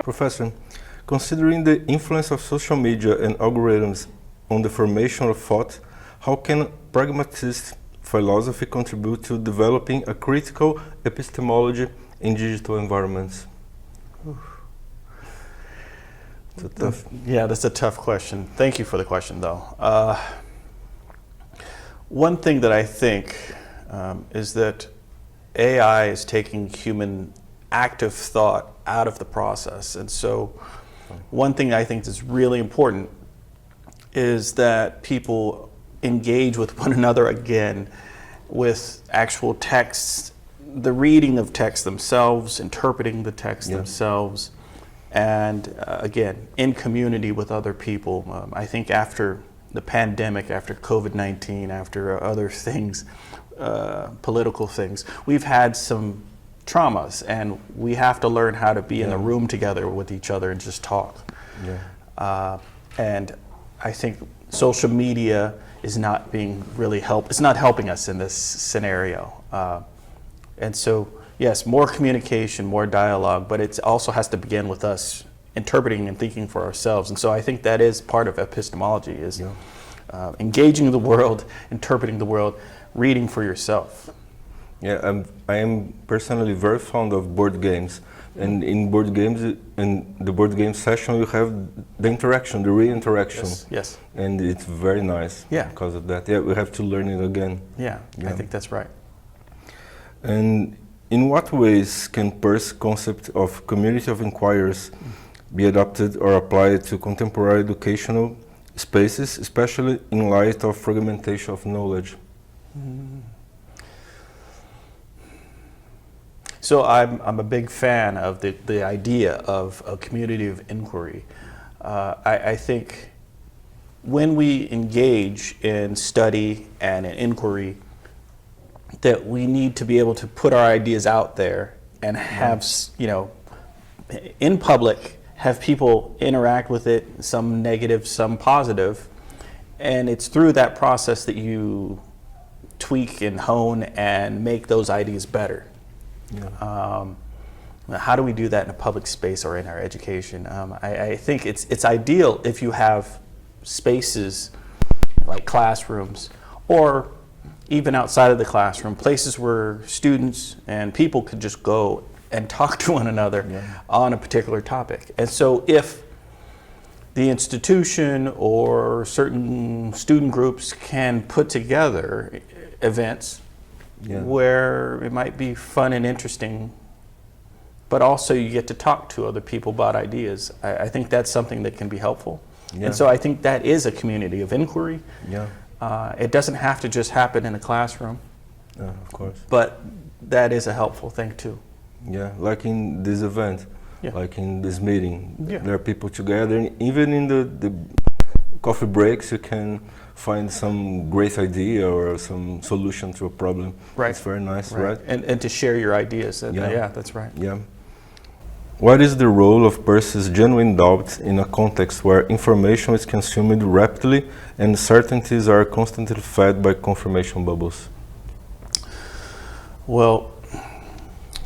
Professor, considering the influence of social media and algorithms on the formation of thought, how can pragmatist philosophy contribute to developing a critical epistemology in digital environments? Yeah, that's a tough question. Thank you for the question, though. One thing that I think is that AI is taking human active thought out of the process. And so one thing I think is really important is that people engage with one another again with actual texts, the reading of text themselves, interpreting the text themselves, and again, in community with other people. I think after the pandemic, after COVID-19, after other things, political things, we've had some traumas, and we have to learn how to be in a room together with each other and just talk. And I think social media is not being really it's not helping us in this scenario. And so, yes, more communication, more dialogue, but it also has to begin with us interpreting and thinking for ourselves. And so I think that is part of epistemology, is engaging the world, interpreting the world, reading for yourself. Yeah, I am personally very fond of board games. And in board games, in the board game session, you have the interaction, the re-interaction. Yes. And it's very nice because of that. Yeah, we have to learn it again. Yeah, I think that's right. And in what ways can Peirce's concept of community of inquirers be adopted or applied to contemporary educational spaces, especially in light of fragmentation of knowledge? So I'm a big fan of the idea of a community of inquiry. I think when we engage in study and in inquiry, that we need to be able to put our ideas out there and have, in public, have people interact with it, some negative, some positive. And it's through that process that you tweak and hone and make those ideas better. How do we do that in a public space or in our education? I think it's ideal if you have spaces like classrooms, or even outside of the classroom, places where students and people could just go and talk to one another on a particular topic. And so if the institution or certain student groups can put together events where it might be fun and interesting, but also you get to talk to other people about ideas, I think that's something that can be helpful. And so I think that is a community of inquiry. It doesn't have to just happen in a classroom. Of course. But that is a helpful thing too. Yeah, like in this event, like in this meeting, there are people together, and even in the coffee breaks you can find some great idea or some solution to a problem. It's very nice, right? And to share your ideas. Yeah, that's right. Yeah. What is the role of Peirce's genuine doubt in a context where information is consumed rapidly and certainties are constantly fed by confirmation bubbles? Well,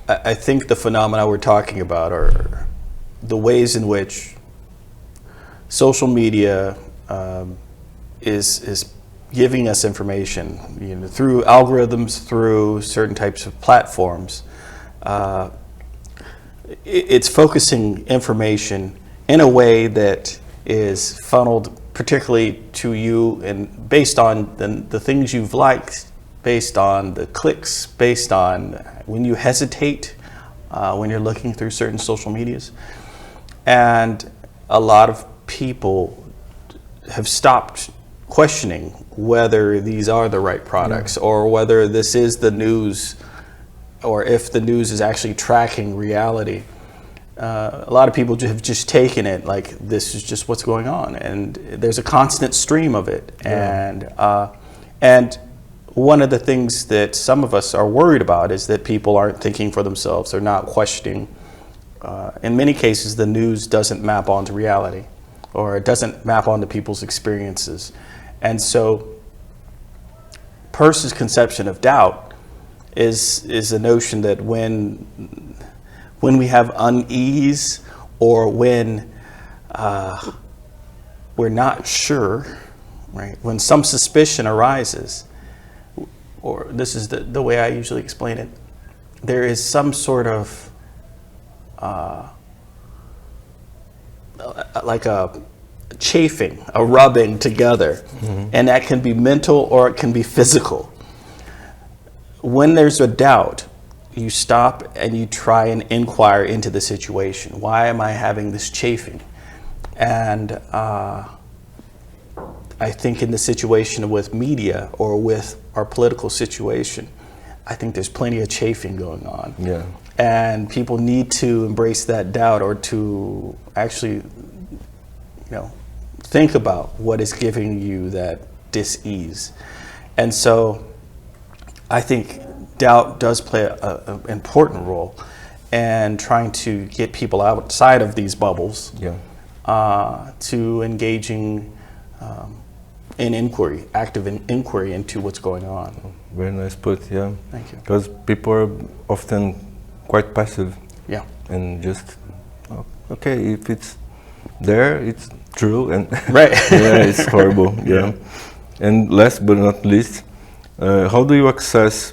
I think the phenomena we're talking about are the ways in which social media is giving us information, through algorithms, through certain types of platforms. It's focusing information in a way that is funneled particularly to you, and based on the things you've liked, based on the clicks, based on when you hesitate when you're looking through certain social medias. And a lot of people have stopped questioning whether these are the right products or whether this is the news, or if the news is actually tracking reality. A lot of people have just taken it like this is just what's going on, and there's a constant stream of it. And one of the things that some of us are worried about is that people aren't thinking for themselves. They're not questioning. In many cases, the news doesn't map onto reality, or it doesn't map onto people's experiences. And so Peirce's conception of doubt is a notion that when we have unease or when we're not sure, right? When some suspicion arises, or this is the way I usually explain it, there is some sort of like a chafing, a rubbing together, and that can be mental or it can be physical. When there's a doubt, you stop and you try and inquire into the situation. Why am I having this chafing? And I think in the situation with media or with our political situation, I think there's plenty of chafing going on. Yeah. And people need to embrace that doubt, or to actually, think about what is giving you that dis-ease. And so I think doubt does play an important role in trying to get people outside of these bubbles, to engaging in inquiry, active inquiry into what's going on. Very nice put, yeah. Thank you. Because people are often quite passive. Yeah. And just, okay, if it's there, it's true, and right. yeah, it's horrible, yeah. And last but not least, how do you access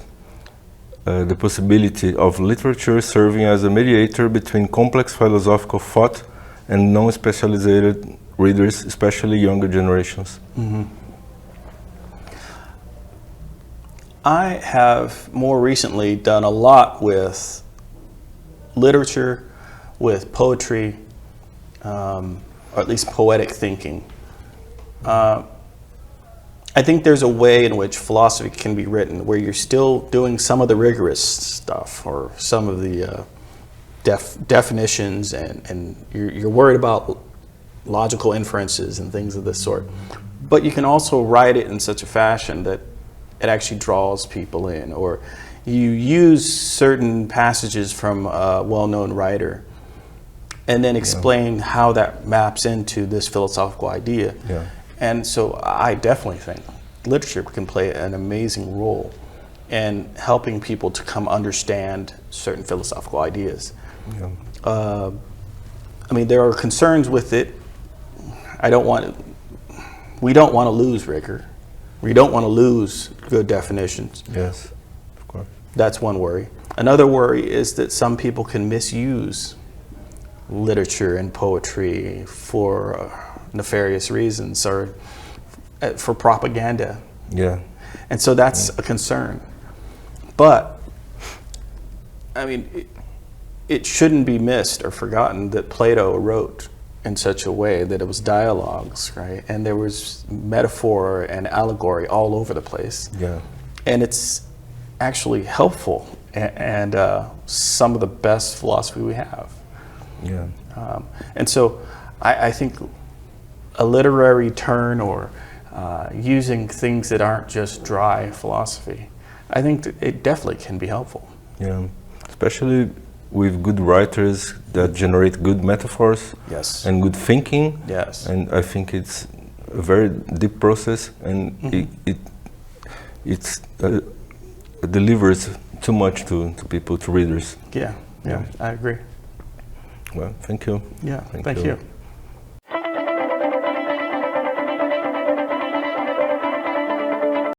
the possibility of literature serving as a mediator between complex philosophical thought and non-specialized readers, especially younger generations? I have more recently done a lot with literature, with poetry, or at least poetic thinking. I think there's a way in which philosophy can be written where you're still doing some of the rigorous stuff, or some of the definitions, and you're worried about logical inferences and things of this sort. But you can also write it in such a fashion that it actually draws people in, or you use certain passages from a well-known writer and then explain how that maps into this philosophical idea. Yeah. And so I definitely think literature can play an amazing role in helping people to come understand certain philosophical ideas. Yeah. I mean, there are concerns with it. We don't want to lose rigor. We don't want to lose good definitions. Yes, of course. That's one worry. Another worry is that some people can misuse literature and poetry for nefarious reasons, or for propaganda. Yeah. And so that's a concern. But, I mean, it shouldn't be missed or forgotten that Plato wrote in such a way that it was dialogues, right? And there was metaphor and allegory all over the place. Yeah. And it's actually helpful, and some of the best philosophy we have. Yeah. And so I think a literary turn, or using things that aren't just dry philosophy, I think that it definitely can be helpful. Yeah. Especially with good writers that generate good metaphors. Yes. And good thinking. Yes. And I think it's a very deep process, and it delivers too much to people, to readers. Yeah, I agree. Well, thank you. Yeah, thank you.